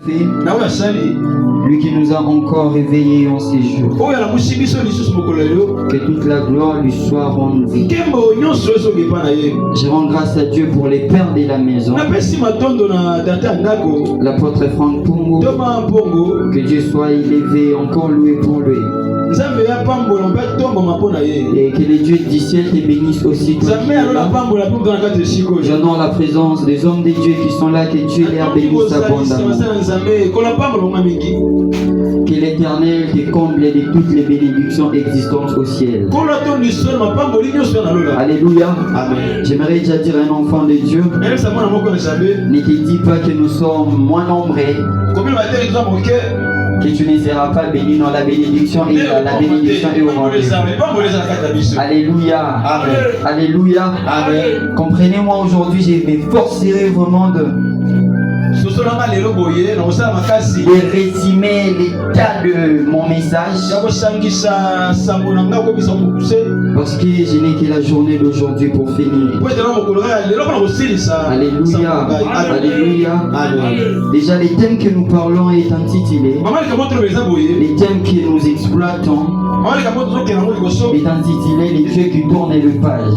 fait, lui qui nous a encore réveillés en ces jours. Que toute la gloire lui soit rendue. Je rends grâce à Dieu pour les pères de la maison. L'apôtre Franck Pongo, que Dieu soit élevé, encore loué pour lui. Et que les dieux du ciel te bénissent aussi. J'adore la présence des hommes de Dieu qui sont là, que Dieu les bénisse abondamment. Que l'Éternel te comble de toutes les bénédictions existantes au ciel. Alléluia. J'aimerais déjà dire à un enfant de Dieu, ne te dis pas que nous sommes moins nombreux, que tu ne seras pas béni dans la bénédiction et la bénédiction est au rendez-vous. Alléluia. Amen. Alléluia. Amen. Comprenez-moi, aujourd'hui, je m'efforcerai vraiment de résumer l'état de mon message, parce que je n'ai que la journée d'aujourd'hui pour finir. Alléluia. Alléluia. Déjà, les thèmes que nous parlons est intitulé, les thèmes que nous exploitons est intitulé les dieux qui tournent le page.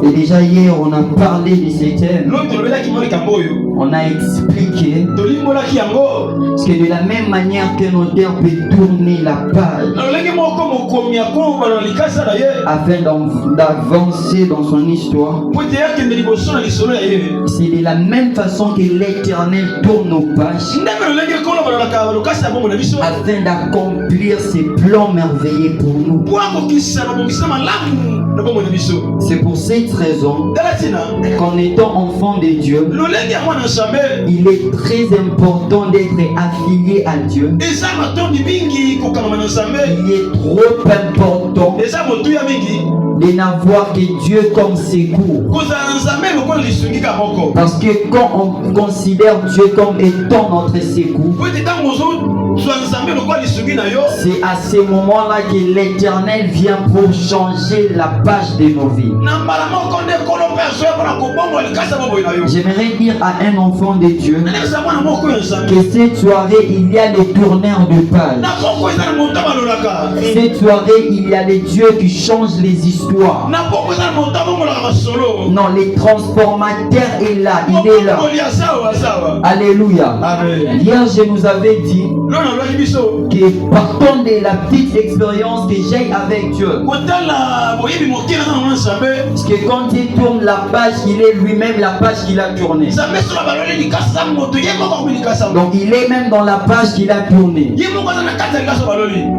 Et déjà hier on a parlé de ces thèmes. On a expliqué que de la même manière qu'un auteur peut tourner la page afin d'avancer dans son histoire, c'est de la même façon que l'Éternel tourne nos pages afin d'accomplir ses plans merveilleux pour nous. C'est pour cette raison qu'en étant enfant de Dieu, il est très important d'être affilié à Dieu. Il est trop important de n'avoir que Dieu comme secours. Parce que quand on considère Dieu comme étant notre secours, c'est à ce moment-là que l'Éternel vient pour changer la page de nos vies. J'aimerais dire à un enfant de Dieu que cette soirée il y a les tourneurs de page. Cette soirée il y a les dieux qui changent les histoires. Non, les transformateurs est là, il est là. Alléluia. Hier je nous avais dit que partant de la petite expérience que j'ai avec Dieu, parce que quand il tourne la page, il est lui-même la page qu'il a tournée. Donc il est même dans la page qu'il a tournée.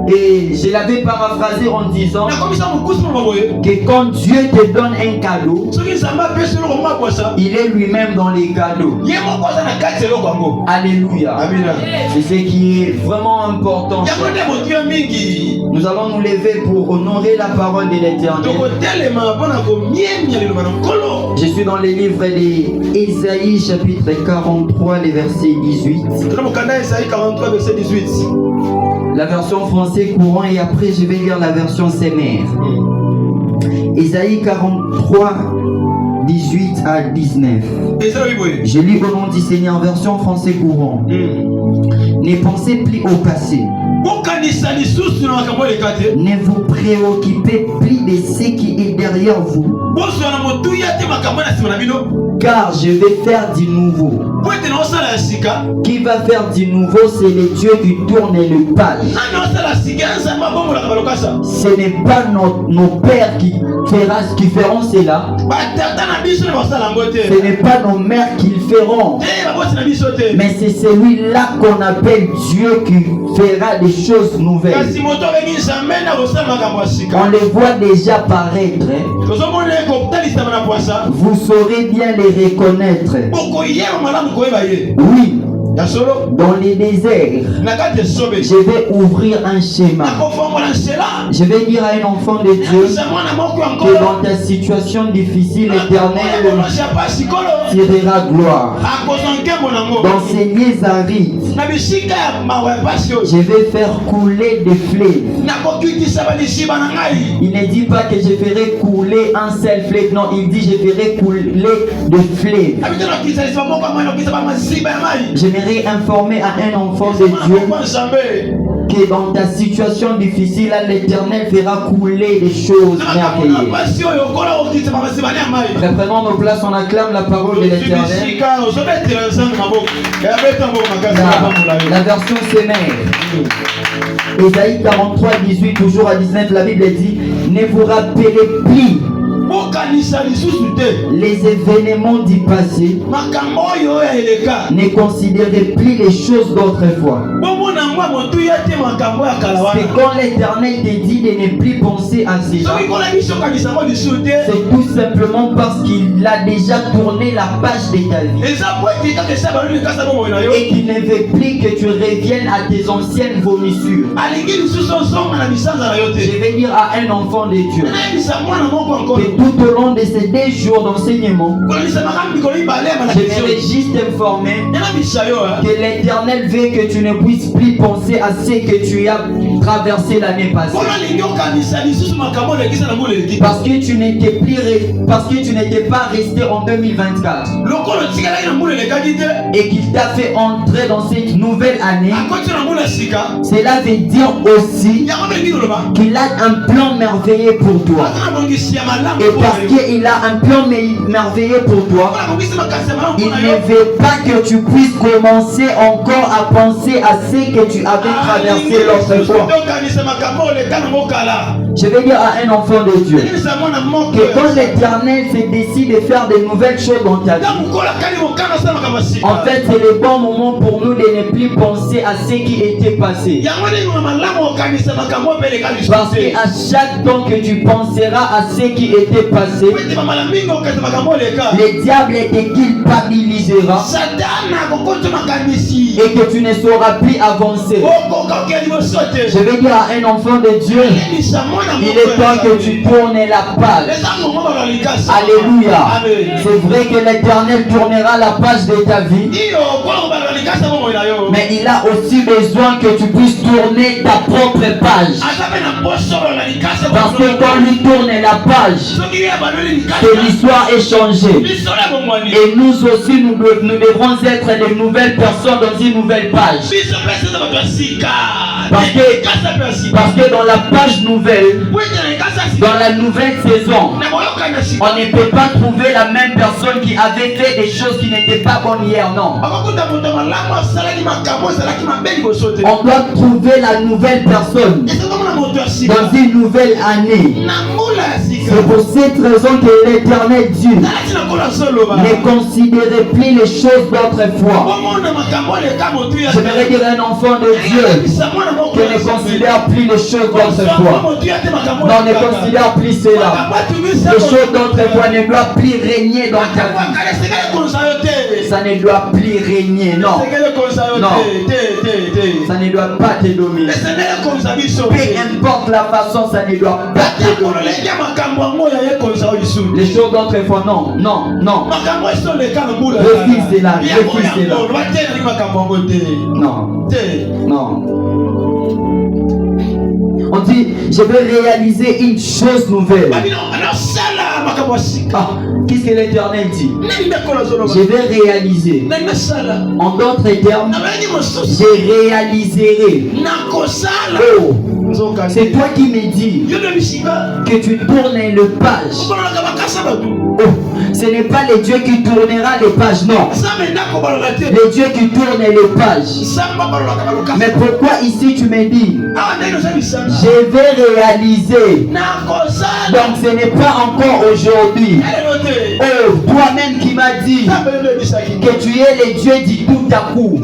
Et je l'avais paraphrasé en disant que quand Dieu te donne un cadeau, il est lui-même dans les cadeaux. Alléluia. C'est ce qui est vraiment important. Nous allons nous lever pour honorer la parole de l'Éternel. Je suis dans les livres d'Ésaïe chapitre 43, les versets 18. La version français courant et après je vais lire la version sémère. Ésaïe 43, 18 à 19. Je lis au nom du Seigneur, version français courant. Ne pensez plus au passé. Ne vous préoccupez plus de ce qui est derrière vous. Car je vais faire du nouveau. Qui va faire du nouveau, c'est le Dieu qui tourne le page. Ce n'est pas nos pères qui feront cela. Ce n'est pas nos mères qui le feront. Mais c'est celui-là qu'on appelle Dieu qui fera des choses nouvelles. On les voit déjà paraître. Vous saurez bien les reconnaître. Oui, Dans les déserts, je vais ouvrir un schéma. Je vais dire à un enfant de Dieu que dans ta situation difficile, l'Éternel tirera gloire. Dans ces lieux arides, je vais faire couler des fleuves. Il ne dit pas que je ferai couler un seul fleuve. Non, il dit je ferai couler des fleuves. J'aimerais informer à un enfant de Dieu que dans ta situation difficile, l'Éternel fera couler des choses merveilleuses. Reprenons nos places, on acclame la parole de l'Éternel. La version Sémère. Ésaïe 43, 18, toujours à 19, la Bible dit: ne vous rappelez plus les événements du passé, ne considérez plus les choses d'autrefois. C'est quand l'Éternel te dit de ne plus penser à ces gens, c'est tout simplement parce qu'il a déjà tourné la page de ta vie et qu'il ne veut plus que tu reviennes à tes anciennes vomissures. Je vais dire à un enfant de Dieu que tout au long de ces 2 jours d'enseignement, j'aimerais juste t'informer que l'Éternel veut que tu ne puisses plus penser à ce que tu as traversé l'année passée. Parce que tu n'étais pas resté en 2024 et qu'il t'a fait entrer dans cette nouvelle année. Cela veut dire aussi qu'il a un plan merveilleux pour toi. Et parce qu'il a un plan merveilleux pour toi, il ne veut pas que tu puisses commencer encore à penser à ce que tu avais traversé l'autre fois. Je vais dire à un enfant de Dieu que quand l'Éternel se décide de faire de nouvelles choses dans ta vie, en fait c'est le bon moment pour nous de ne plus penser à ce qui était passé. Parce qu'à chaque temps que tu penseras à ce qui était passé, le diable te culpabilisera et que tu ne sauras plus avancer. Je vais dire à un enfant de Dieu, il est temps que tu tournes la page. Alléluia. C'est vrai que l'Éternel tournera la page de ta vie, mais il a aussi besoin que tu puisses tourner ta propre page. Parce que quand lui tourne la page, que l'histoire est changée. Et nous aussi, nous devrons être de nouvelles personnes dans une nouvelle page. Parce que dans la page nouvelle, dans la nouvelle saison, on ne peut pas trouver la même personne qui avait fait des choses qui n'étaient pas bonnes hier, non. On doit trouver la nouvelle personne dans une nouvelle année. C'est pour cette raison que l'Éternel Dieu ne considérait plus les choses d'autrefois. J'aimerais dire à un enfant de Dieu que ne considère plus les choses d'autrefois. Non, ne considère plus cela. Les choses d'autrefois ne doivent plus régner dans ta vie. Ça ne doit plus régner, non. Non. Ça ne doit pas te dominer. Peu importe la façon, ça ne doit pas te dominer. Les choses d'autrefois, non, non, non. Refuse cela, refuse cela. Non, non. On dit, je vais réaliser une chose nouvelle. Ah, qu'est-ce que l'Éternel dit? Je vais réaliser. En d'autres termes, je réaliserai. Oh, c'est toi qui me dis que tu tournes le page. Oh, ce n'est pas le Dieu qui tournera les pages, non. Le Dieu qui tourne les pages. Mais pourquoi ici tu me dis je vais réaliser? Donc ce n'est pas encore aujourd'hui. Oh, toi-même qui m'as dit que tu es le Dieu du tout à coup.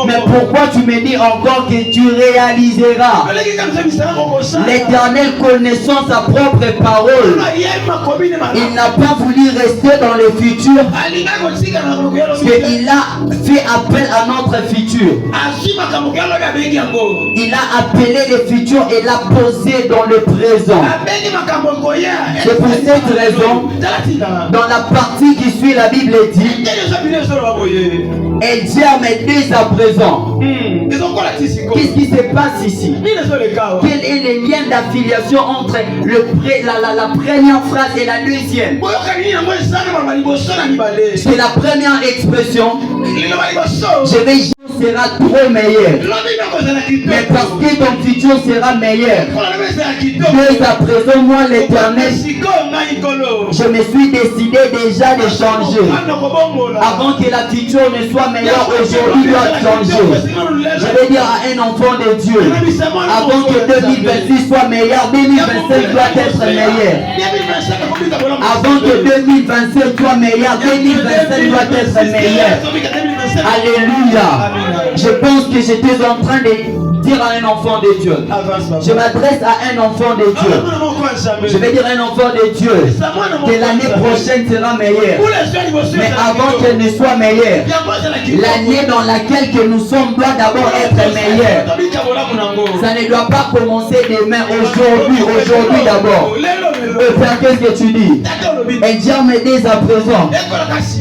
Mais pourquoi tu me dis encore que tu réaliseras? L'Éternel connaissant sa propre parole, il n'a pas voulu rester dans le futur, parce qu'il a fait appel à notre futur. Il a appelé le futur et l'a posé dans le présent. C'est pour cette raison, dans la partie qui suit, la Bible dit, et germe dès à présent. Qu'est-ce qui se passe ici? Quel est le lien d'affiliation entre la première phrase et la deuxième? C'est la première expression. Je vais sera trop meilleur. Mais parce que ton futur sera meilleur. Dès à présent, moi l'Éternel, je me suis décidé déjà de changer. Avant que la future ne soit meilleure, aujourd'hui doit changer. Je vais dire à un enfant de Dieu, avant que 2026 soit meilleur, 2025 doit être meilleur. Avant que 2027 soit meilleur, 2025 doit être meilleur. Alléluia. Je pense que j'étais en train de dire à un enfant de Dieu. Je m'adresse à un enfant de Dieu. Je vais dire à un enfant de Dieu que l'année prochaine sera meilleure. Mais avant qu'elle ne soit meilleure, l'année dans laquelle que nous sommes doit d'abord être meilleure. Ça ne doit pas commencer demain, aujourd'hui d'abord. Père, qu'est-ce que tu dis? Et Dieu me dit à présent.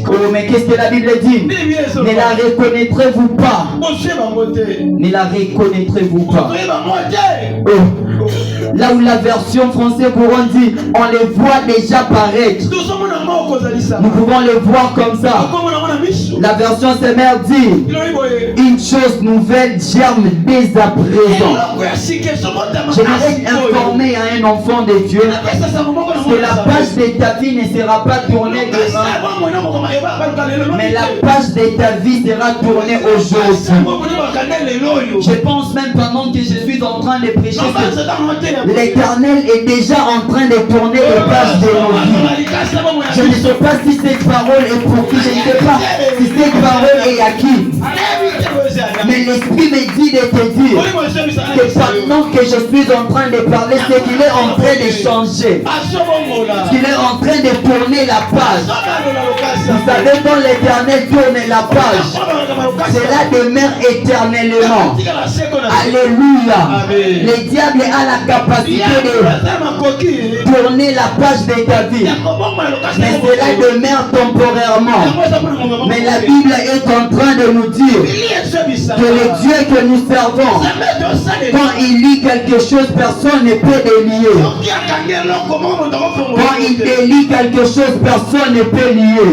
Oh, mais qu'est-ce que la Bible dit? Ne la reconnaîtrez-vous pas? Ne la reconnaîtrez-vous pas? Oh. Là où la version française couronne dit, on les voit déjà paraître. Nous pouvons le voir comme ça. La version Semer dit, une chose nouvelle germe dès à présent. J'aimerais informer à un enfant de Dieu que la page de ta vie ne sera pas tournée demain, mais la page de ta vie sera tournée aujourd'hui. Je pense même pendant que je suis en train de prêcher que l'Éternel est déjà en train de tourner les pages de nos vies. Je ne sais pas si cette parole est pour qui, je ne sais pas si cette parole est à qui. Mais l'Esprit me dit de te dire que pendant que je suis en train de parler, c'est qu'il est en train de changer. Qu'il est en train de tourner la page. Vous savez, quand l'Éternel tourne la page, cela demeure éternellement. Alléluia. Le diable a la capacité de tourner la page de ta vie, mais cela demeure temporairement. Mais la Bible est en train de nous dire que le Dieu que nous servons, quand il lit quelque chose, personne ne peut délier. Quand il délie quelque chose, personne ne peut lier.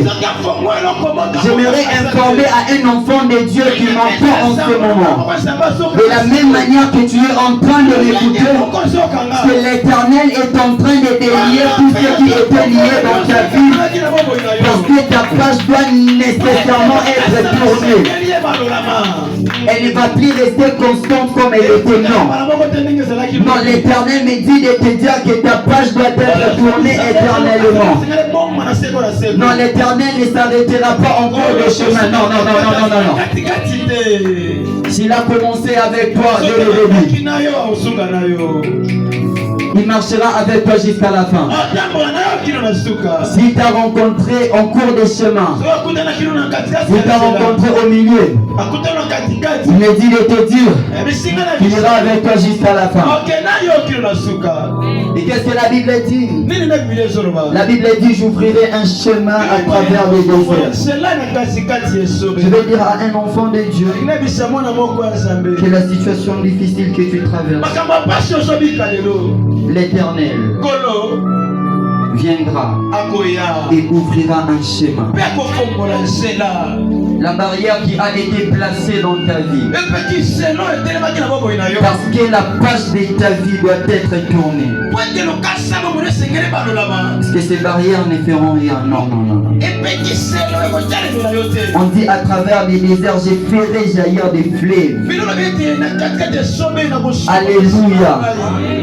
J'aimerais informer à un enfant de Dieu qui m'entend en ce moment, de la même manière que tu es en train de l'écouter, que l'Éternel est en train de délier tout ce qui était lié dans ta vie, parce que ta page doit nécessairement être tournée. Elle ne va plus rester constante comme elle était. Non, l'Éternel me dit de te dire que ta page doit être tournée éternellement. Non, l'Éternel ne s'arrêtera pas en cours de chemin. Non. S'il a commencé avec toi dès le début, il marchera avec toi jusqu'à la fin. S'il t'a rencontré en cours de chemin, s'il t'a rencontré au milieu, il me dit de te dire qu'il ira avec toi jusqu'à la fin. Et qu'est-ce que la Bible dit? La Bible dit, j'ouvrirai un chemin à travers les déserts. Je vais dire à un enfant de Dieu que la situation difficile que tu traverses, l'Éternel viendra et ouvrira un chemin. La barrière qui a été placée dans ta vie, parce que la page de ta vie doit être tournée. Parce que ces barrières ne feront rien. Non. On dit à travers les déserts, je ferai jaillir des fleuves. Alléluia.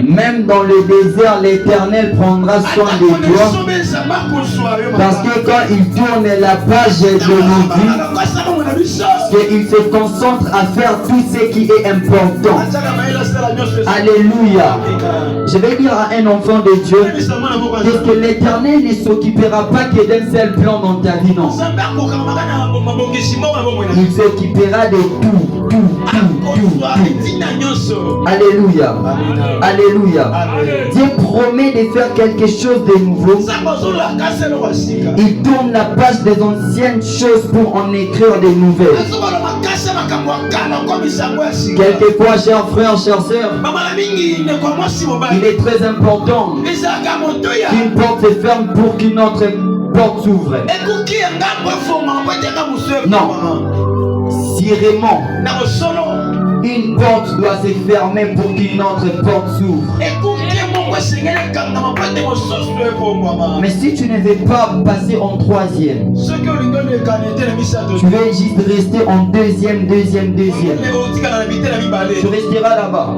Même dans le désert, l'Éternel prendra soin de toi. Parce que quand il tourne la page de nos vies, qu'il se concentre à faire tout ce qui est important. Alléluia. Je vais dire à un enfant de Dieu que l'Éternel ne s'occupera pas que d'un seul plan dans ta vie, non. Il s'occupera de tout. Alléluia. Alléluia. Dieu promet de faire quelque chose de nouveau. Il tourne la page des anciennes choses pour en écrire de nouvelles. Quelquefois, chers frères, chères sœurs, il est très important qu'une porte se ferme pour qu'une autre porte s'ouvre. Non. Si vraiment une porte doit se fermer pour qu'une autre porte s'ouvre. Mais si tu ne veux pas passer en troisième, tu veux juste rester en deuxième. Tu resteras là-bas.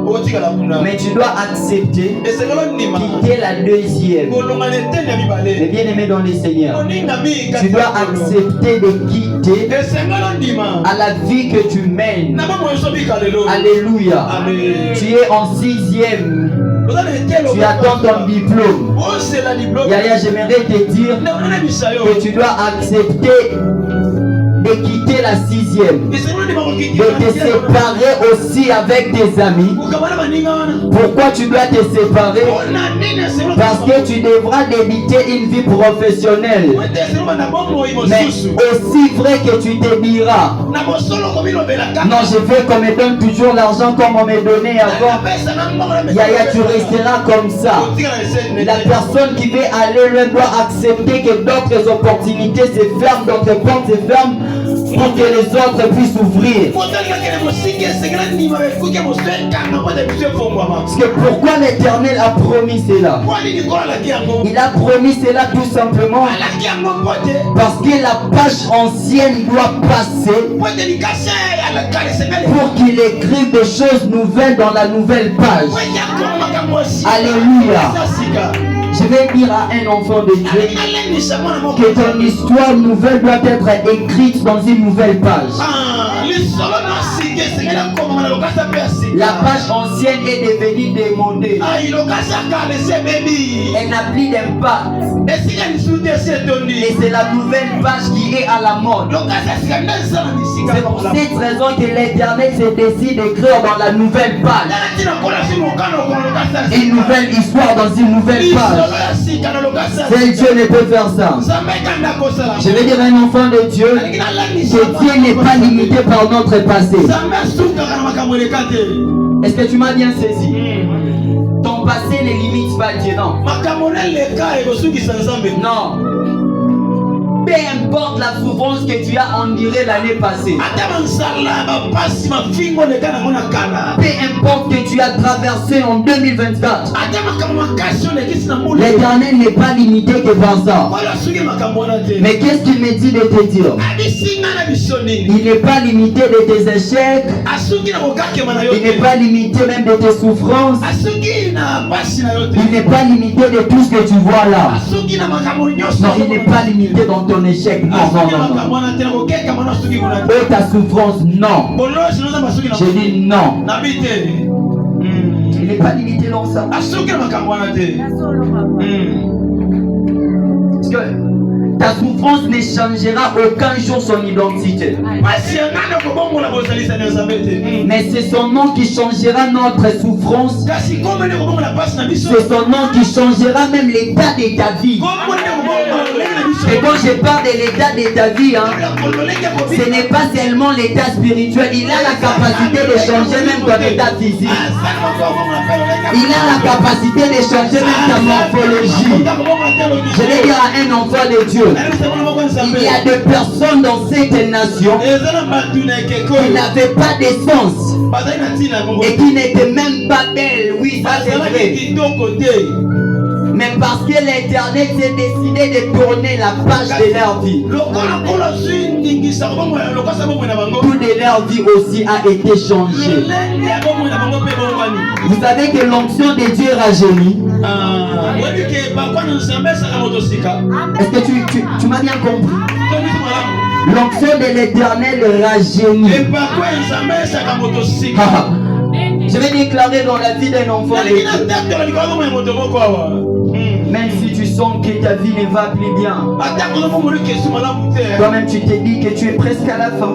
Mais tu dois accepter quitter la deuxième. Mais bien aimé dans les Seigneurs, tu dois accepter de quitter à la vie que tu mènes. Alléluia. Tu es en sixième. Tu attends ton diplôme. Yaya, j'aimerais te dire que tu dois accepter de quitter la sixième, de te séparer aussi avec tes amis. Pourquoi tu dois te séparer? Parce que tu devras débuter une vie professionnelle. Mais aussi vrai que tu te diras, non, je veux qu'on me donne toujours l'argent comme on me donnait avant. Yaya, tu resteras comme ça. La personne qui veut aller loin doit accepter que d'autres opportunités se ferment, d'autres portes se ferment, pour que les autres puissent ouvrir. Parce que pourquoi l'Éternel a promis cela? Il a promis cela tout simplement parce que la page ancienne doit passer pour qu'il écrive des choses nouvelles dans la nouvelle page. Alléluia. Je vais dire à un enfant de Dieu que ton histoire nouvelle doit être écrite dans une nouvelle page. La page ancienne est devenue démodée. Elle n'a plus d'impact. Et c'est la nouvelle page qui est à la mode. C'est pour cette raison que l'Éternel se décide d'écrire dans la nouvelle page une nouvelle histoire dans une nouvelle page. Seul Dieu ne peut faire ça. Je vais dire à un enfant de Dieu que Dieu n'est pas limité par notre passé. Est-ce que tu m'as bien saisi? Ton passé ne limite pas Dieu, non. Non. Peu importe la souffrance que tu as endurée l'année passée. Peu importe que tu as traversé en 2024. L'Éternel n'est pas limité que par ça. Mais qu'est-ce qu'il me dit de te dire? Il n'est pas limité de tes échecs. Il n'est pas limité même de tes souffrances. Il n'est pas limité de tout ce que tu vois là. Non, il n'est pas limité dans ton échec. Non. Et ta souffrance, non. Je dis non. Il n'est pas limité dans ça. Parce que ta souffrance ne changera aucun jour son identité. Mais c'est son nom qui changera notre souffrance. C'est son nom qui changera même l'état de ta vie. Et quand je parle de l'état de ta vie, ce n'est pas seulement l'état spirituel. Il a la capacité de changer même ton état physique. Il a la capacité de changer même ta morphologie. Je vais dire à un enfant de Dieu, il y a des personnes dans cette nation qui n'avaient pas d'essence et qui n'étaient même pas belles. Oui, ça c'est vrai. Mais parce que l'Éternel s'est décidé de tourner la page de leur vie, tout de leur vie aussi a été changé. Vous savez que l'onction de Dieu rajeunit. Est-ce que tu m'as bien compris? L'onction de l'Éternel rajeunit. Je vais déclarer dans la vie d'un enfant de Dieu. Même si tu sens que ta vie ne va plus bien, toi-même tu te dis que tu es presque à la fin.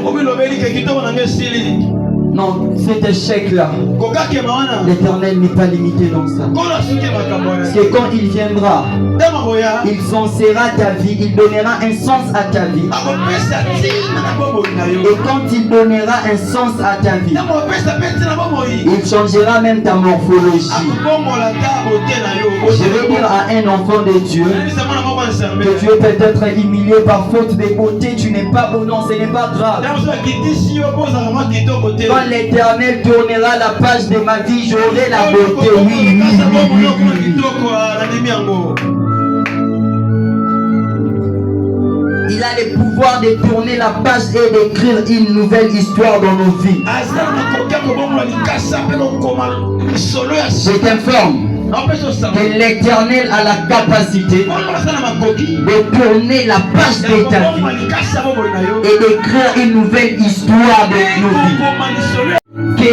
Non, cet échec-là, l'Éternel n'est pas limité dans ça. Parce que quand il viendra, il sensera ta vie, il donnera un sens à ta vie. Et quand il donnera un sens à ta vie, il changera même ta morphologie. Je vais dire à un enfant de Dieu que tu es peut-être humilié par faute de beauté, tu n'es pas beau, non, ce n'est pas grave. Quand l'Éternel tournera la page de ma vie, j'aurai la beauté. Oui. Il a le pouvoir de tourner la page et d'écrire une nouvelle histoire dans nos vies. Je t'informe que l'Éternel a la capacité de tourner la page de ta vie et d'écrire une nouvelle histoire de nos vies. Que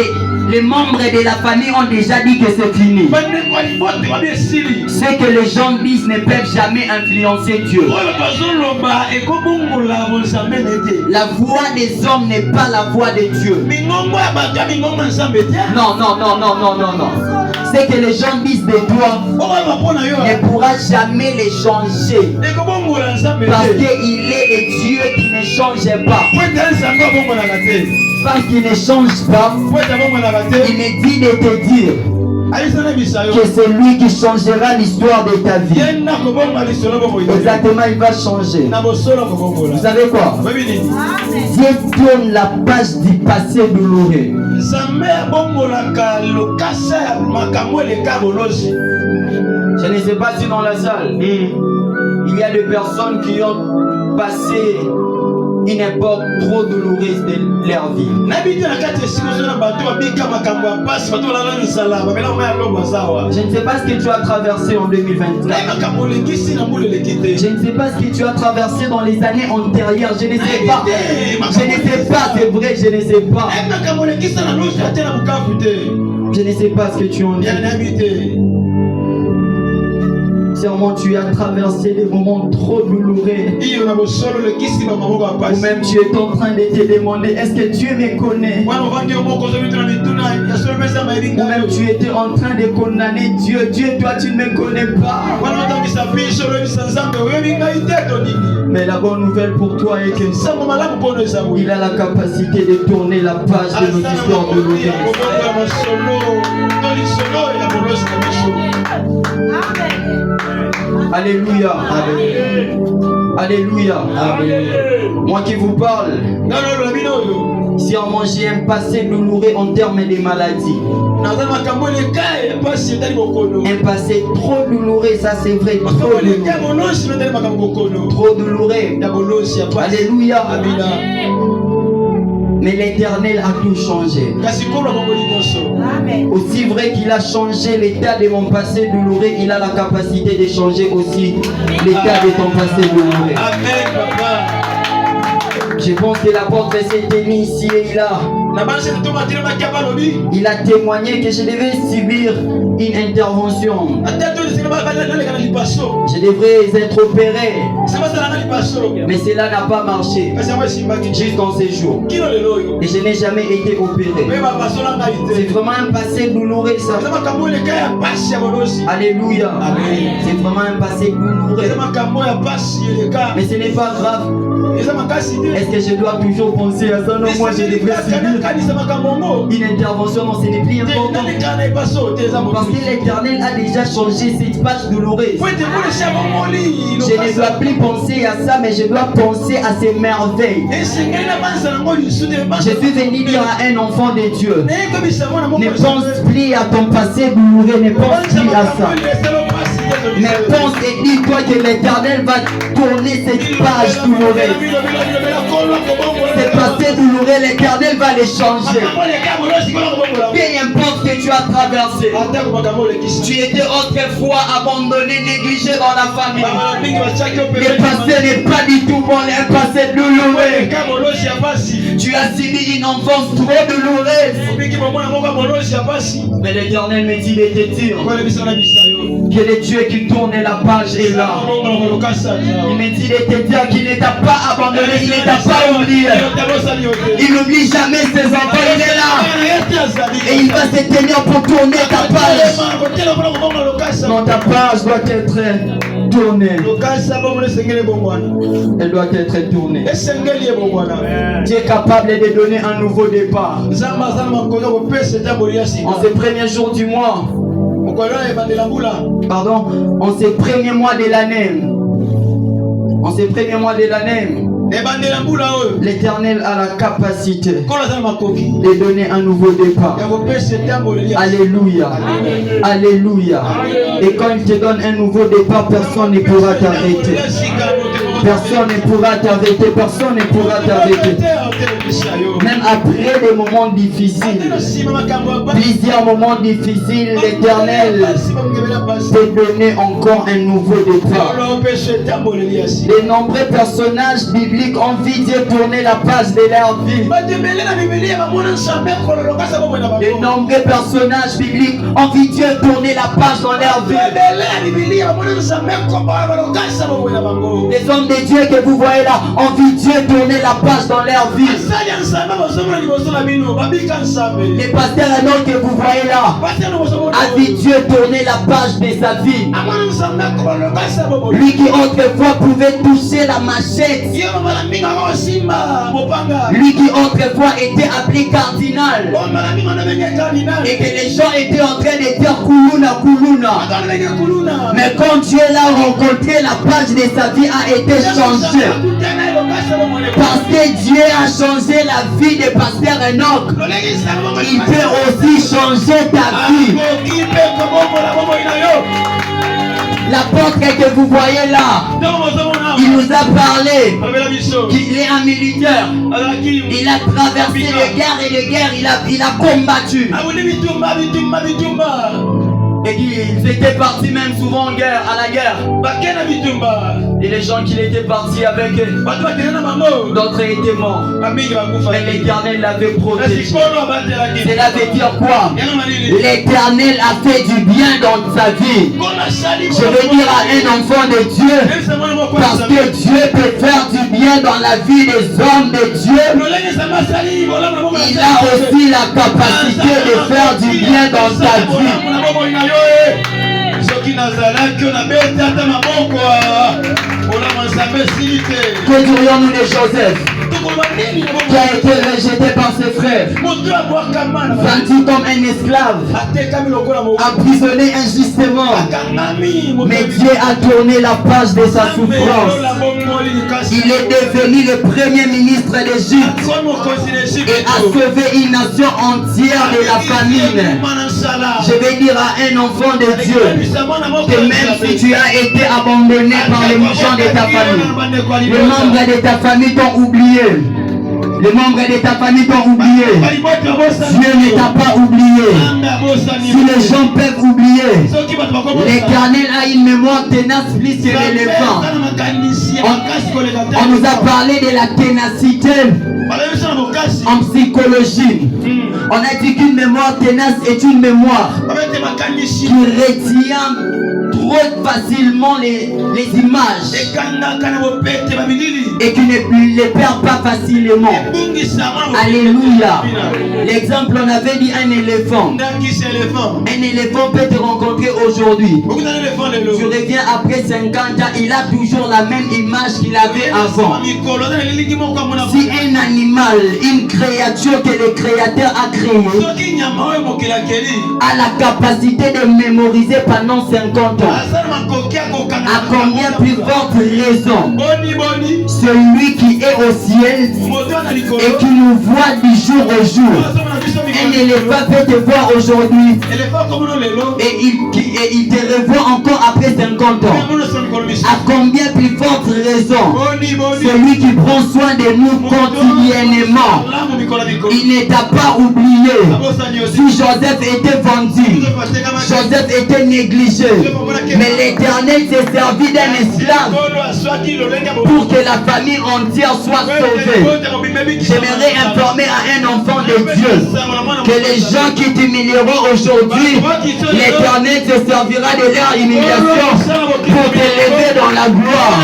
les membres de la famille ont déjà dit que c'est fini. Ce que les gens disent ne peuvent jamais influencer Dieu. La voix des hommes n'est pas la voix de Dieu. Non. Ce que les gens disent de toi ne pourra jamais les changer. Parce qu'il est le Dieu qui ne change pas. Parce qu'il ne change pas, il me dit de te dire que c'est lui qui changera l'histoire de ta vie. Exactement, il va changer. Vous savez quoi? Dieu tourne la page du passé douloureux. Je ne sais pas si dans la salle, il y a des personnes qui ont passé une époque trop douloureuse de leur vie. Je ne sais pas ce que tu as traversé en 2023. Je ne sais pas ce que tu as traversé dans les années antérieures. Je ne sais pas. Je ne sais pas, c'est vrai, je ne sais pas. Je ne sais pas ce que tu en dis. Sûrement tu as traversé des moments trop douloureux. Ou même tu es en train de te demander, est-ce que Dieu me connaît? Ou même tu étais en train de condamner Dieu. Dieu, toi tu ne me connais pas. Mais la bonne nouvelle pour toi est que il a la capacité de tourner la page de nos histoires douloureuses. Alléluia. Alléluia. Moi qui vous parle, si on mangeait un passé douloureux en termes de maladies, un passé trop douloureux, ça c'est vrai, trop douloureux. Alléluia. Mais l'Éternel a tout changé. Aussi vrai qu'il a changé l'état de mon passé douloureux, il a la capacité de changer aussi l'état de ton passé douloureux. Amen, papa. Je pense que l'apôtre s'est tenu ici et là. Il a témoigné que je devais subir une intervention. Je devrais être opéré. Mais cela n'a pas marché jusqu'en ce jour. Et je n'ai jamais été opéré. C'est vraiment un passé douloureux ça. Alléluia. C'est vraiment un passé douloureux. Mais ce n'est pas grave. Est-ce que je dois toujours penser à ça? Non, moi je devrais subir une intervention. Non, ce n'est plus important. Parce que l'Éternel a déjà changé cette page douloureuse. Je ne dois plus penser à ça, mais je dois penser à ces merveilles. Je suis venu dire à un enfant de Dieu, ne pense plus à ton passé douloureux, ne pense plus à ça. Mais pense et dis-toi que l'Éternel va tourner cette page douloureuse. Ces passés douloureux, l'Éternel va les changer. Peu importe que tu as traversé. Tu étais autrefois abandonné, négligé dans la famille. Le passé n'est pas du tout bon, le passé douloureux. Tu as subi une enfance trop douloureuse. Mais l'Éternel me dit de te dire que le Dieu qui tourne la page est là. Il me dit de te dire qu'il ne t'a pas abandonné, il ne t'a pas oublié. Il n'oublie jamais ses enfants, il est là. Et il va se tenir pour tourner ta page. Non, ta page doit être tournée. Elle doit être tournée. Tu es capable de donner un nouveau départ. En ces premiers jours du mois, pardon, en ces premiers mois de l'année, l'Éternel a la capacité de donner un nouveau départ. Alléluia. Alléluia. Et quand il te donne un nouveau départ, personne ne pourra t'arrêter. Personne ne pourra t'arrêter. Personne ne pourra t'arrêter. Même après des moments difficiles, plusieurs moments difficiles, l'Éternel peut donner encore un nouveau départ. De nombreux personnages bibliques ont vu Dieu tourner la page de leur vie. De nombreux personnages bibliques ont vu Dieu tourner la page dans leur vie. Les hommes de Dieu que vous voyez là ont vu Dieu tourner la page dans leur vie. Les pasteurs Enoch que vous voyez là a vu Dieu tourner la page de sa vie. Lui qui autrefois pouvait toucher la machette. Lui qui autrefois était appelé cardinal. Et que les gens étaient en train de dire Kuluna, Kuluna. Mais quand Dieu l'a rencontré, la page de sa vie a été changée. Parce que Dieu a changé la vie de pasteur Enoch, il peut aussi changer ta vie. L'apôtre que vous voyez là, il nous a parlé qu'il est un militaire. Il a traversé les guerres et les guerres, il a combattu. Et qu'ils étaient partis même souvent en guerre, à la guerre. Et les gens qui étaient partis avec eux, d'autres étaient morts. Mais l'Éternel l'avait protégé. Cela veut dire quoi? L'Éternel a fait du bien dans sa vie. Je veux dire à un enfant de Dieu, parce que Dieu peut faire du bien dans la vie des hommes de Dieu. Il a aussi la capacité de faire du bien dans sa vie. Que dirions-nous de Joseph, qui a été rejeté par ses frères, vendu comme un esclave, emprisonné injustement, mais Dieu a tourné la page de sa souffrance. Il est devenu le premier ministre d'Égypte et a sauvé une nation entière de la famine. Je vais dire à un enfant de Dieu que même si tu as été abandonné par les gens de ta famille, les membres de ta famille t'ont oublié. Les membres de ta famille t'ont oublié. Dieu ne t'a pas oublié. Si les gens peuvent oublier, l'Éternel a une mémoire tenace plus que l'éléphant. On nous a parlé de la ténacité en psychologie. On a dit qu'une mémoire tenace est une mémoire qui retient trop facilement les images et qui ne les perd pas facilement. Alléluia. L'exemple, on avait dit un éléphant. Un éléphant peut te rencontrer aujourd'hui. Tu reviens après 50 ans, il a toujours la même image qu'il avait avant. Si un animal, une créature que le Créateur a créée, a la capacité de mémoriser pendant 50 ans, à combien plus forte raison celui qui est au ciel et qui nous voit du jour au jour. Un Un éléphant peut te voir aujourd'hui et il te revoit encore après 50 ans. À combien plus forte raison celui qui prend soin de nous quotidiennement, il ne t'a pas oublié. Si Joseph était vendu, Joseph était négligé, mais l'Éternel s'est servi d'un esclave pour que la famille entière soit sauvée. J'aimerais informer à un enfant de Dieu que les gens qui t'humilieront aujourd'hui, l'Éternel se servira de leur humiliation pour t'élever dans la gloire.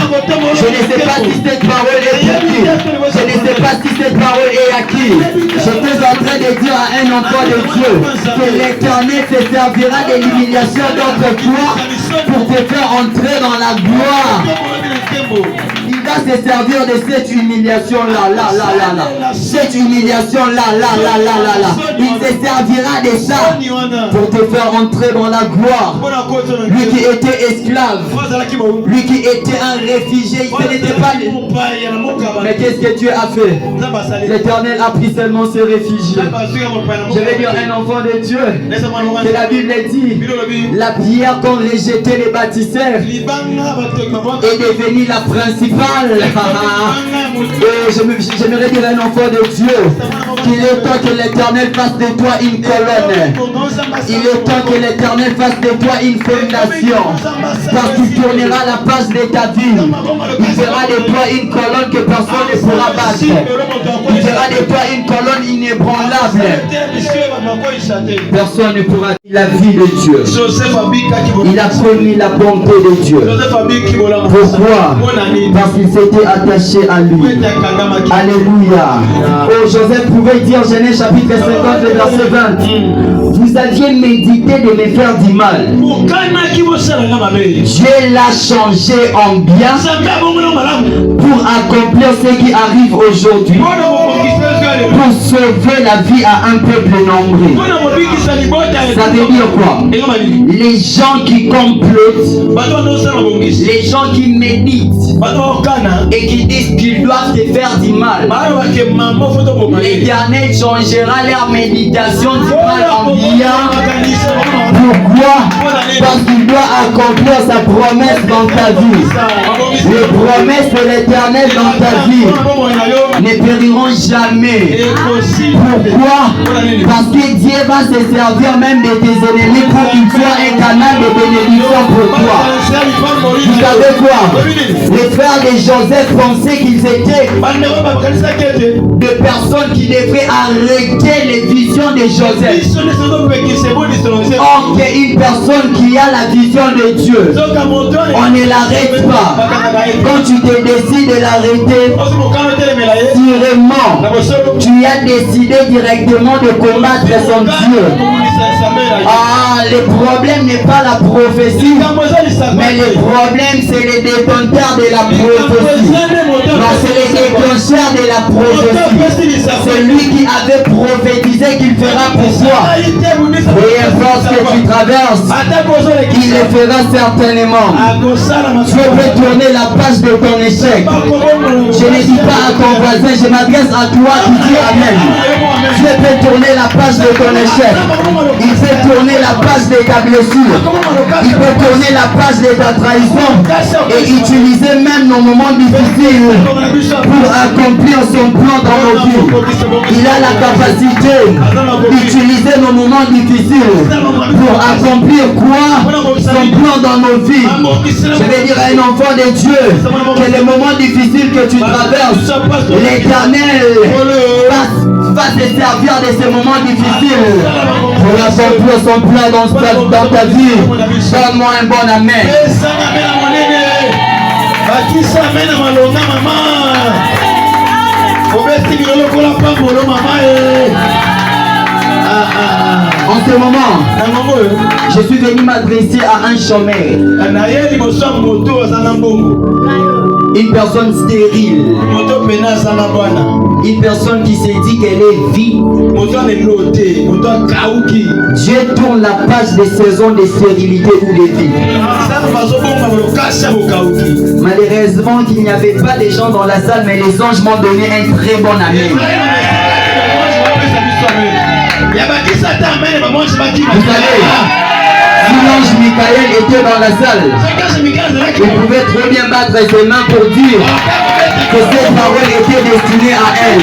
Je ne sais pas si cette parole est pour qui. Je ne sais pas si cette parole est à qui. Je suis en train de dire à un enfant de Dieu que l'Éternel se servira de l'humiliation d'autres toi pour te faire entrer dans la gloire. Il va se servir de cette humiliation là. Cette humiliation là. Il se servira de ça pour te faire entrer dans la gloire. Lui qui était esclave, lui qui était un réfugié, ce n'était pas lui. Mais qu'est-ce que Dieu a fait? L'Éternel a pris seulement ce réfugié. Je vais dire un enfant de Dieu que la Bible dit, la pierre qu'ont rejeté les bâtisseurs est devenue la principale. Et j'aimerais dire à un enfant de Dieu qu'il est temps que l'Éternel fasse de toi une colonne. Il est temps que l'Éternel fasse de toi une fondation. Parce qu'il tournera la page de ta vie. Il fera de toi une colonne que personne ne pourra battre. Il fera de toi une colonne inébranlable. Personne ne pourra dire la vie de Dieu. Il a connu la bonté de Dieu. Pourquoi? Parce qu'il s'était attaché à lui. Alléluia. Oh, Joseph pouvait dire, Genèse chapitre 50, verset 20. Vous aviez médité de me faire du mal. Dieu l'a changé en bien pour accomplir ce qui arrive aujourd'hui. Pour sauver la vie à un peuple nombreux. Ça veut dire quoi? Les gens qui complotent, les gens qui méditent et qui disent qu'ils doivent te faire du mal, l'Éternel changera leur méditation du mal en bien. Pourquoi? Parce qu'il doit accomplir sa promesse dans ta vie. Les promesses de l'Éternel dans ta vie ne périront jamais. Pourquoi? Parce que Dieu va se servir même de tes ennemis pour qu'il soit un canal de bénédiction pour toi. Vous savez quoi? Les frères de Joseph pensaient qu'ils étaient des personnes qui devraient arrêter les visions de Joseph. Or qu'une personne qui a la vision de Dieu, on ne l'arrête pas. Quand tu te décides de l'arrêter, sûrement tu as décidé directement de combattre son Dieu. Ah, le problème n'est pas la prophétie, mais le problème c'est le détenteur de la prophétie. Non, c'est le déclencheur de la prophétie. C'est lui qui avait prophétisé qu'il fera pour toi. Et importe ce que tu traverses, il le fera certainement. Dieu peut tourner la page de ton échec. Je ne dis pas à ton voisin, je m'adresse à toi qui dis Amen. Dieu peut tourner la page de ton échec. Il peut tourner la page de ta blessure. Il peut tourner la page de ta trahison et utiliser même nos moments difficiles pour accomplir son plan dans nos vies. Il a la capacité d'utiliser nos moments difficiles pour accomplir quoi? Son plan dans nos vies. Je vais dire à un enfant de Dieu que les moments difficiles que tu traverses, l'Éternel va se servir de ces moments difficiles pour accomplir son plan dans ta vie. Donne-moi un bon amen. En ce moment, je suis venu m'adresser à un chômeur, une personne stérile, une personne qui s'est dit qu'elle est vide. Dieu tourne la page des saisons de stérilité ou de vie. Malheureusement qu'il n'y avait pas de gens dans la salle, mais les anges m'ont donné un très bon amen. savez, si l'ange Michael était dans la salle, il pouvait très bien battre ses mains pour dire que cette parole était destinée à elle.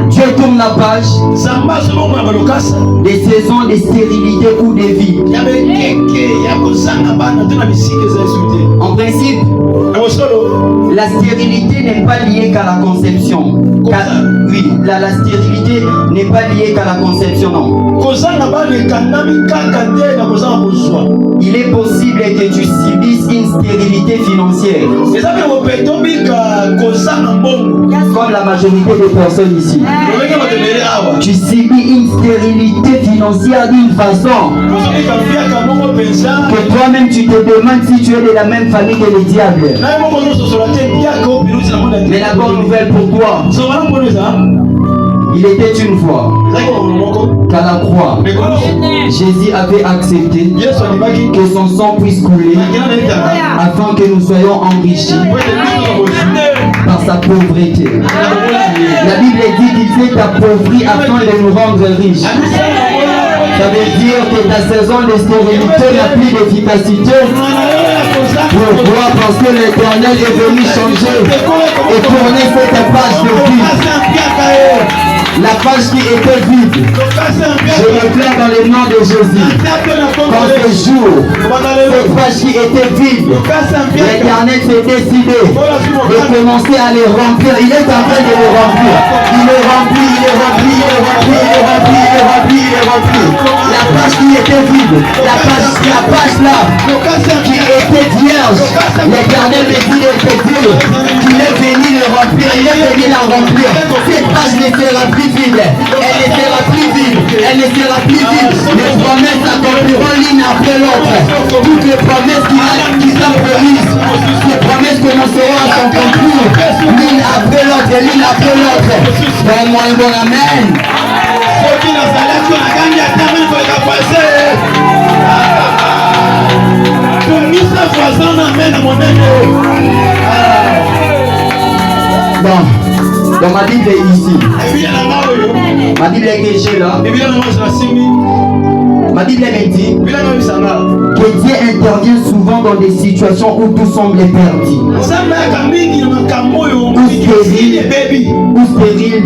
Dieu tourne la page des saisons de stérilité ou de vie. En principe, la stérilité n'est pas liée qu'à la conception. Oui, la stérilité n'est pas liée qu'à la conception, non. Il est possible que tu subisses une stérilité financière. Comme la majorité des personnes ici. Tu subis une stérilité financière d'une façon que toi-même tu te demandes si tu es de la même famille que le diable. Mais la bonne nouvelle pour toi, il était une fois qu'à la croix, Jésus avait accepté que son sang puisse couler afin que nous soyons enrichis par sa pauvreté. La Bible dit qu'il s'est appauvri afin de nous rendre riches. Ça veut dire que ta saison de stérilité n'a plus d'efficacité. Pourquoi? Parce que l'Éternel est venu changer et tourner cette page de vie. La page qui était vide, je déclare dans le nom de Jésus qu'en ce jour, cette page qui était vide, l'Éternel s'est décidé de commencer à les remplir. Il est en train de les remplir. Il est rempli, il est rempli, il est rempli, il est rempli, il est rempli, il est rempli. La page qui était vide, la page là, qui était vierge, l'Éternel me dit de te dire qu'il est venu le remplir, il est venu la remplir. Cette page ne sera plus vide, elle ne sera plus vide, elle ne sera plus vide. Les promesses s'accompliront l'une après l'autre. Toutes les promesses qui sont promises, ces promesses commenceront à s'accomplir l'une après l'autre, l'une après l'autre. Donne-moi un bon amen. Bon, dans ma Bible ici, ma Bible que j'ai là, ma Bible me dit que Dieu intervient souvent dans des situations où tout semble perdu, ou stérile,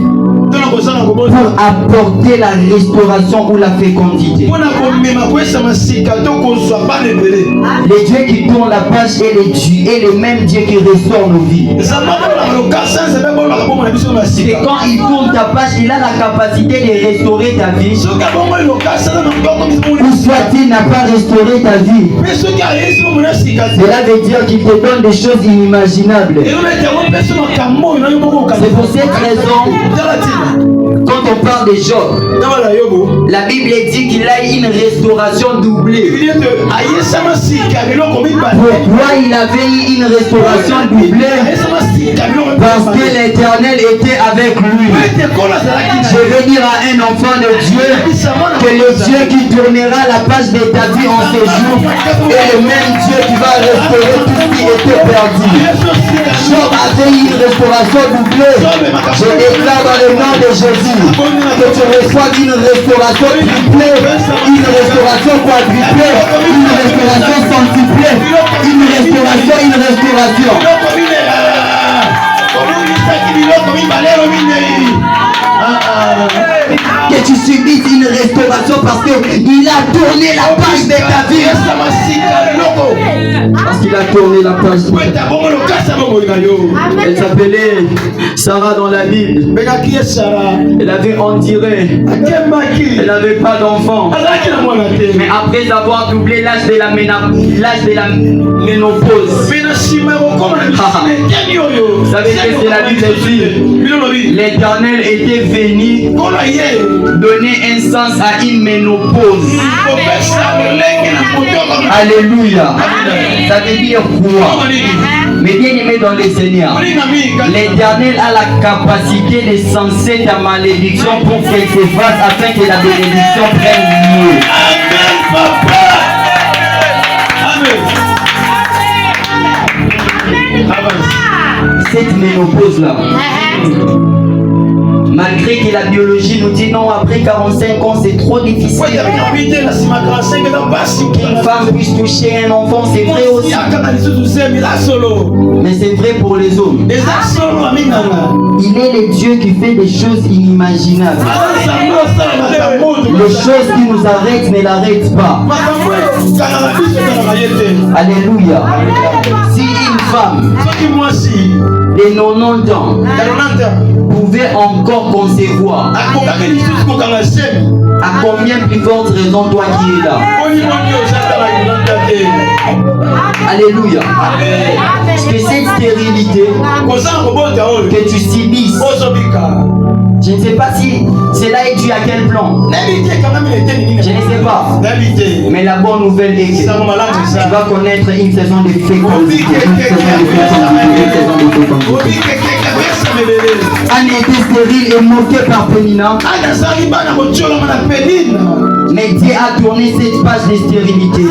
pour apporter la restauration ou la fécondité. Le Dieu qui tourne la page est le même Dieu qui restaure nos vies. Et quand il tourne ta page, il a la capacité de restaurer ta vie. Ou soit il n'a pas restauré ta vie. Cela veut dire qu'il te donne des choses inimaginables. C'est pour cette raison, quand on parle de Job, la Bible dit qu'il a une restauration doublée. Pourquoi il avait eu une restauration doublée? Parce que l'Éternel était avec lui. Je veux dire à un enfant de Dieu que le Dieu qui tournera la page de ta vie en ce jour est le même Dieu qui va restaurer tout ce qui était perdu. Job avait eu une restauration doublée. Je déclare dans le nom de Jésus que tu reçois une restauration triplée, une restauration quadruplée, une restauration centuplée, une restauration. Que tu subisses une restauration parce qu'il a tourné la page de ta vie. Parce qu'il a tourné la page de ta vie. Elle s'appelait Sarah dans la Bible. Elle avait endiré. Elle n'avait pas d'enfant. Mais après avoir doublé l'âge de la ménopause. Vous savez que c'est la Bible dit. L'Éternel était venu donner un sens à une ménopause. Alléluia. Ça veut dire quoi? Mais bien aimé dans les Seigneurs, l'Éternel a la capacité de censer ta malédiction pour qu'elle s'efface afin que la bénédiction prenne lieu. Amen, papa. Amen. Cette ménopause-là, malgré que la biologie nous dit non, après 45 ans, c'est trop difficile. Qu'une femme puisse toucher un enfant, c'est vrai aussi. Mais c'est vrai pour les hommes. Il est le Dieu qui fait des choses inimaginables. Les choses qui nous arrêtent ne l'arrêtent pas. Alléluia. Si une femme de 90 ans pouvait encore concevoir, à combien plus forte raison toi qui es là? Alléluia. Parce que cette stérilité que tu subisses, je ne sais pas si cela est dû à quel plan. Je ne sais pas. Mais la bonne nouvelle est que tu vas connaître une saison de fécondité. Anne était stérile et moquée par Pénina. Mais Dieu a tourné cette page de stérilité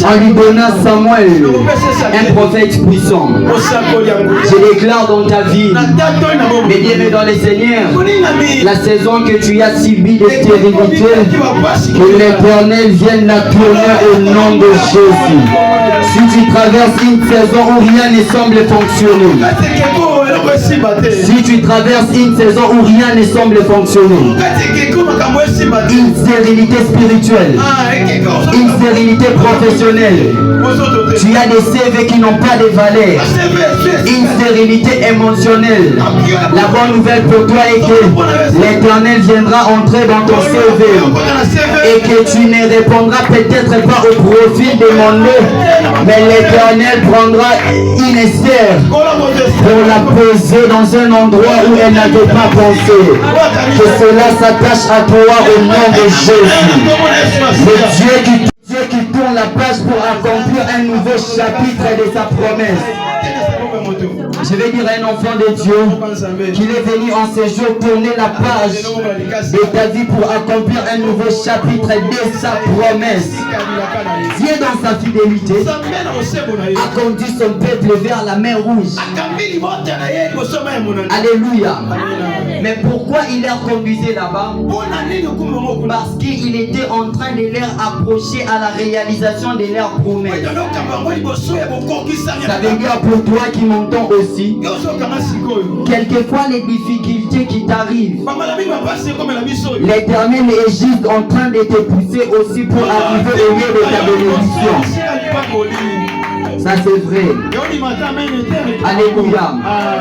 en lui donnant Samuel, un prophète puissant. Je déclare dans ta vie, mais bien dans les Seigneurs, la saison que tu as subie de stérilité, que l'Éternel vienne la tourner au nom de Jésus. Si tu traverses une saison où rien ne semble fonctionner, si tu traverses une saison où rien ne semble fonctionner, une stérilité spirituelle, une stérilité professionnelle, tu as des CV qui n'ont pas de valeur, une stérilité émotionnelle, la bonne nouvelle pour toi est que l'Éternel viendra entrer dans ton CV et que tu ne répondras peut-être pas au profil demandé, mais l'Éternel prendra une Esther pour la poser dans un endroit où elle n'avait pas pensé. Que cela s'attache à toi au nom de Jésus. Le Dieu qui tourne la page pour accomplir un nouveau chapitre de sa promesse. Je vais dire à un enfant de Dieu qu'il est venu en ce jour tourner la page de ta vie pour accomplir un nouveau chapitre de sa promesse. Dieu dans sa fidélité a conduit son peuple vers la mer Rouge. Alléluia. Mais pourquoi il les conduisait là-bas? Parce qu'il était en train de les approcher à la réalisation de leurs promesses. Ça veut dire pour toi qui m'entends aussi, quelquefois les difficultés qui t'arrivent, l'Éternel est juste en train de te pousser aussi pour arriver au lieu de ta bénédiction. Ça c'est vrai. Alléluia.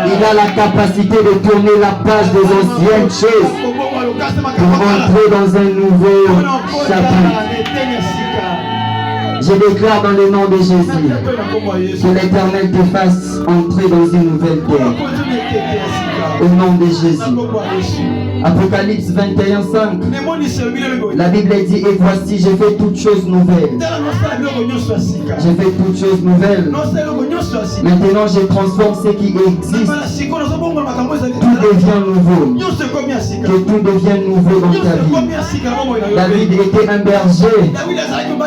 Il a la capacité de tourner la page des anciennes choses pour entrer dans un nouveau chapitre. Je déclare dans le nom de Jésus que l'Éternel te fasse entrer dans une nouvelle terre. Au nom de Jésus. Apocalypse 21:5. La Bible dit, et voici, j'ai fait toutes choses nouvelles. J'ai fait toutes choses nouvelles. Maintenant, je transforme ce qui existe. Tout devient nouveau. Que tout devienne nouveau dans ta vie. David était un berger.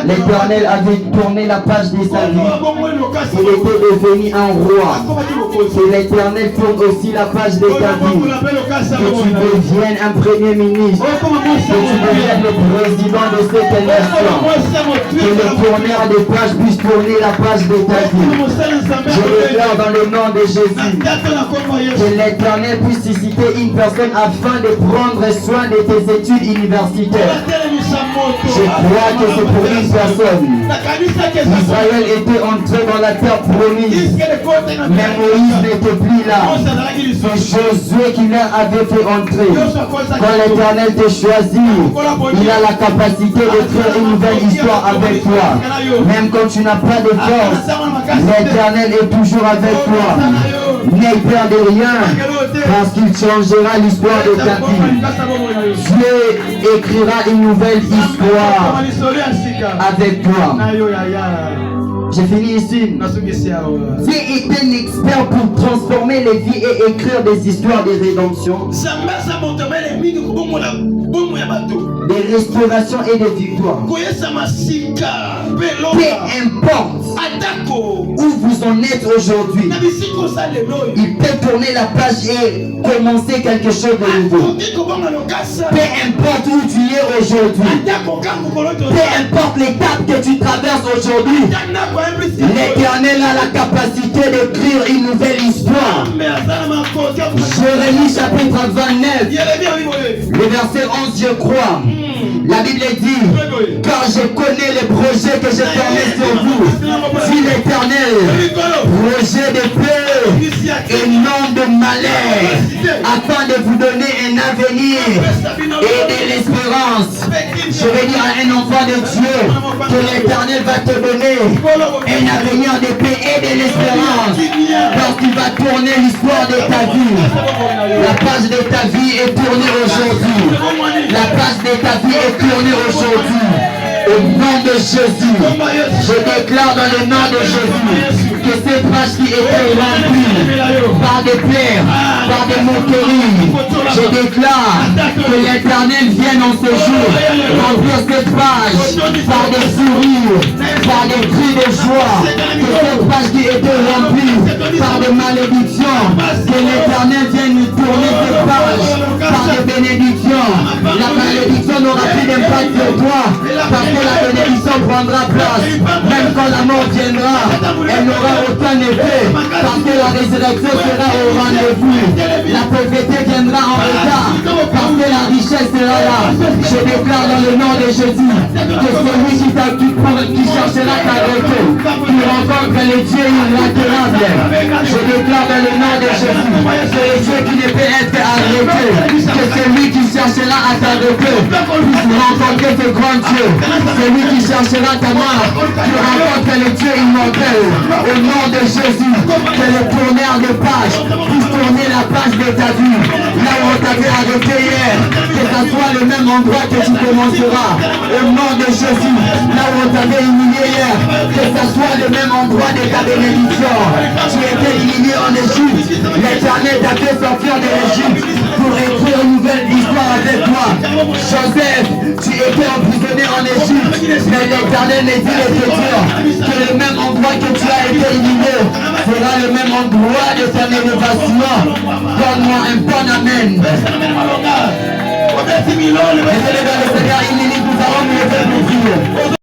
L'Éternel avait tourné la page de sa vie. Il était devenu un roi. Que l'Éternel tourne aussi la page de ta vie. Que tu deviennes un premier ministre. Que tu deviennes le président de cette nation. Que le tourneur des pages puisse tourner la page de ta vie. Je déclare dans le nom de Jésus que l'Éternel puisse susciter une personne afin de prendre soin de tes études universitaires. Je crois que c'est pour une personne. Israël était entré dans la terre promise, mais Moïse n'était plus là. C'est Josué qui leur avait fait entrer. Quand l'Éternel te choisit, il a la capacité de créer une nouvelle histoire avec toi. Même quand tu n'as pas de force, l'Éternel est toujours avec toi. N'aie peur de rien, parce qu'il changera l'histoire de ta vie. Dieu écrira une nouvelle histoire avec toi. J'ai fini ici. Dieu est un expert pour transformer les vies et écrire des histoires de rédemption, des restaurations et des victoires. Peu importe où vous en êtes aujourd'hui, il peut tourner la page et commencer quelque chose de nouveau. Peu importe où tu es aujourd'hui, peu importe l'étape que tu traverses aujourd'hui, l'Éternel a la capacité d'écrire une nouvelle histoire. Jérémie chapitre 29, le verset 11, je crois. La Bible dit, car je connais les projets que j'ai formés sur vous, dit l'Éternel, projet de paix et non de malheur, afin de vous donner un avenir et de l'espérance. Je vais dire à un enfant de Dieu que l'Éternel va te donner un avenir de paix et de l'espérance, parce qu'il va tourner l'histoire de ta vie. La page de ta vie est tournée aujourd'hui. La page de ta vie est tournée aujourd'hui. Au nom de Jésus, je déclare dans le nom de Jésus que cette page qui était remplie par des plaies, par des moqueries, je déclare que l'Éternel vienne en ce jour remplir cette page par des sourires, par des cris de joie, que cette page qui était remplie par des malédictions, que l'Éternel vienne tourner cette page par des bénédictions. La malédiction n'aura plus d'impact sur toi, parce que la bénédiction prendra place. Même quand la mort viendra, elle n'aura aucun effet, parce que la résurrection sera au rendez-vous. La pauvreté viendra en retard, parce que la richesse sera là. Je déclare dans le nom de Jésus que celui qui cherchera ta requête, qui rencontre le Dieu irrécupérable, je déclare dans le nom de Jésus que le Dieu qui ne peut être arrêté, que celui qui cherchera à ta requête puisse rencontrer ce grand Dieu. Celui qui cherchera ta mort, qui rencontre le Dieu immortel. Au nom de Jésus, que le tourneur de page puisse tourner la page de ta vie. Là où on t'avait arrêté hier, que ce soit le même endroit que tu commenceras. Au nom de Jésus, là où on t'avait humilié hier, que ce soit le même endroit de ta bénédiction. Tu étais humilié en Égypte. L'Éternel t'a fait sortir de l'Égypte pour écrire une nouvelle histoire avec toi. Joseph, tu étais emprisonné en Égypte, mais l'Éternel me dit de te dire que le même endroit que tu as été humilié sera le même endroit de ton élévation. Donne-moi un bon amen. Et c'est le Seigneur, il nous allons nous lever pour prier.